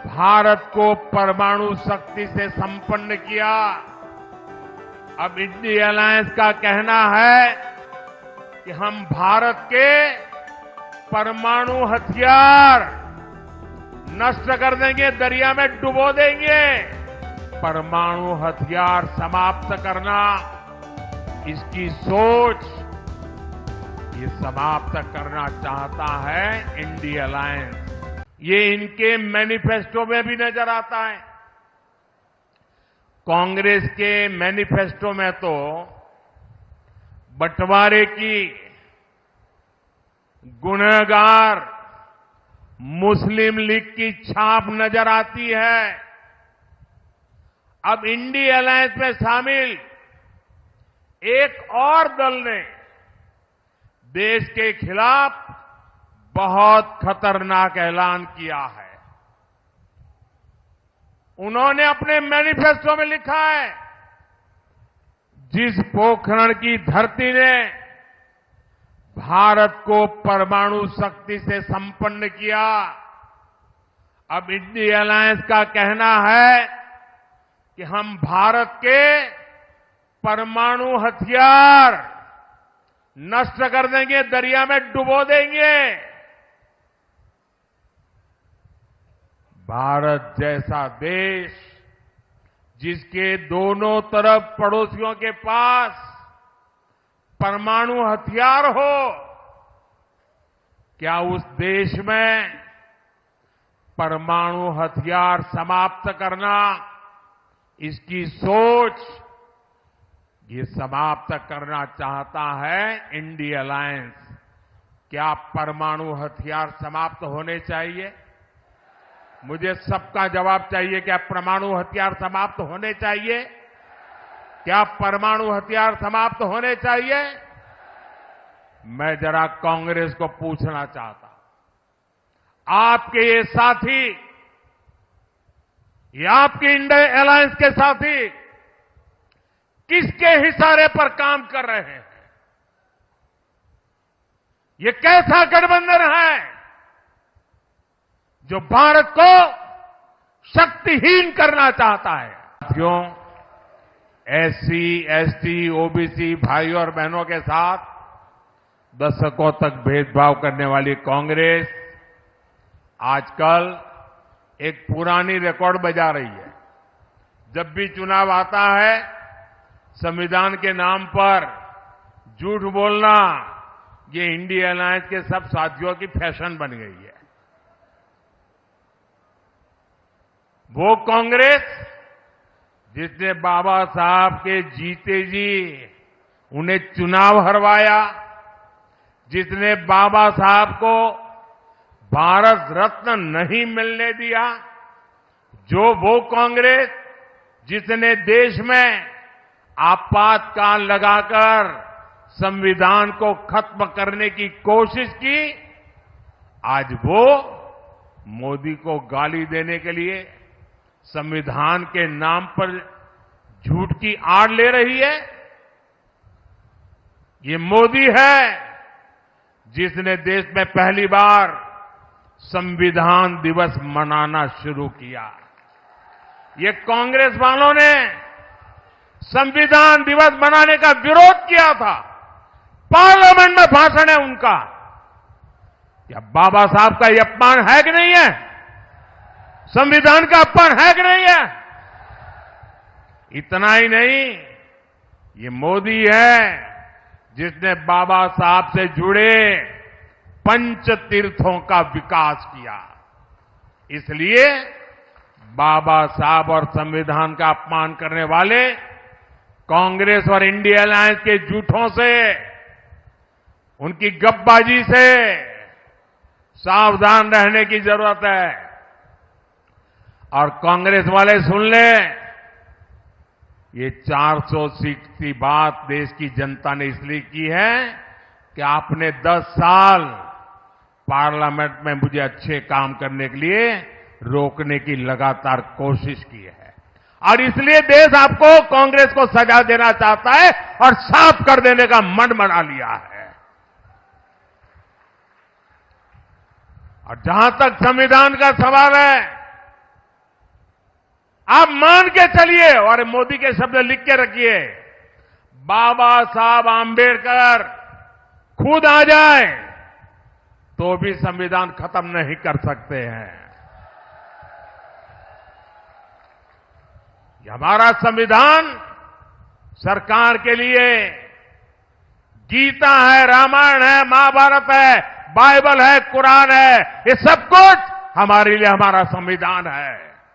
भारत को परमाणु शक्ति से संपन्न किया। अब इंडिया अलायंस का कहना है कि हम भारत के परमाणु हथियार नष्ट कर देंगे, दरिया में डुबो देंगे। परमाणु हथियार समाप्त करना, इसकी सोच ये समाप्त करना चाहता है इंडिया अलायंस। ये इनके मैनिफेस्टो में भी नजर आता है। कांग्रेस के मैनिफेस्टो में तो बंटवारे की गुनहगार मुस्लिम लीग की छाप नजर आती है। अब इंडिया अलायंस में शामिल एक और दल ने देश के खिलाफ बहुत खतरनाक ऐलान किया है। उन्होंने अपने मैनिफेस्टो में लिखा है, जिस पोखरण की धरती ने भारत को परमाणु शक्ति से संपन्न किया, अब इंडिया अलायंस का कहना है कि हम भारत के परमाणु हथियार नष्ट कर देंगे, दरिया में डुबो देंगे। भारत जैसा देश जिसके दोनों तरफ पड़ोसियों के पास परमाणु हथियार हो, क्या उस देश में परमाणु हथियार समाप्त करना, इसकी सोच ये समाप्त करना चाहता है इंडिया अलायंस। क्या परमाणु हथियार समाप्त होने चाहिए? मुझे सबका जवाब चाहिए। क्या परमाणु हथियार समाप्त होने चाहिए? क्या परमाणु हथियार समाप्त होने चाहिए? मैं जरा कांग्रेस को पूछना चाहता हूं, आपके ये साथी, ये आपके इंडिया अलायंस के साथी किसके इशारे पर काम कर रहे हैं? ये कैसा गठबंधन है जो भारत को शक्तिहीन करना चाहता है? साथियों, एससी, एसटी, ओबीसी भाइयों और बहनों के साथ दशकों तक भेदभाव करने वाली कांग्रेस आजकल एक पुरानी रिकॉर्ड बजा रही है। जब भी चुनाव आता है, संविधान के नाम पर झूठ बोलना ये इंडिया अलायंस के सब साथियों की फैशन बन गई है। वो कांग्रेस जिसने बाबा साहब के जीते जी उन्हें चुनाव हरवाया, जिसने बाबा साहब को भारत रत्न नहीं मिलने दिया, जो वो कांग्रेस जिसने देश में आपातकाल लगाकर संविधान को खत्म करने की कोशिश की, आज वो मोदी को गाली देने के लिए संविधान के नाम पर झूठ की आड़ ले रही है। ये मोदी है जिसने देश में पहली बार संविधान दिवस मनाना शुरू किया। ये कांग्रेस वालों ने संविधान दिवस मनाने का विरोध किया था। पार्लियामेंट में भाषण है उनका। क्या बाबा साहब का ये अपमान है कि नहीं है? संविधान का अपमान है कि नहीं है? इतना ही नहीं, ये मोदी है जिसने बाबा साहब से जुड़े पंच तीर्थों का विकास किया। इसलिए बाबा साहब और संविधान का अपमान करने वाले कांग्रेस और इंडिया अलायंस के झूठों से, उनकी गपबाजी से सावधान रहने की जरूरत है। और कांग्रेस वाले सुन लें, ये 400 सीट की बात देश की जनता ने इसलिए की है कि आपने 10 साल पार्लियामेंट में मुझे अच्छे काम करने के लिए रोकने की लगातार कोशिश की है। और इसलिए देश आपको, कांग्रेस को सजा देना चाहता है और साफ कर देने का मन बना लिया है। और जहां तक संविधान का सवाल है, आप मान के चलिए और मोदी के शब्द लिख के रखिए, बाबा साहब आंबेडकर खुद आ जाए तो भी संविधान खत्म नहीं कर सकते हैं। ये हमारा संविधान सरकार के लिए गीता है, रामायण है, महाभारत है, बाइबल है, कुरान है, ये सब कुछ हमारे लिए हमारा संविधान है।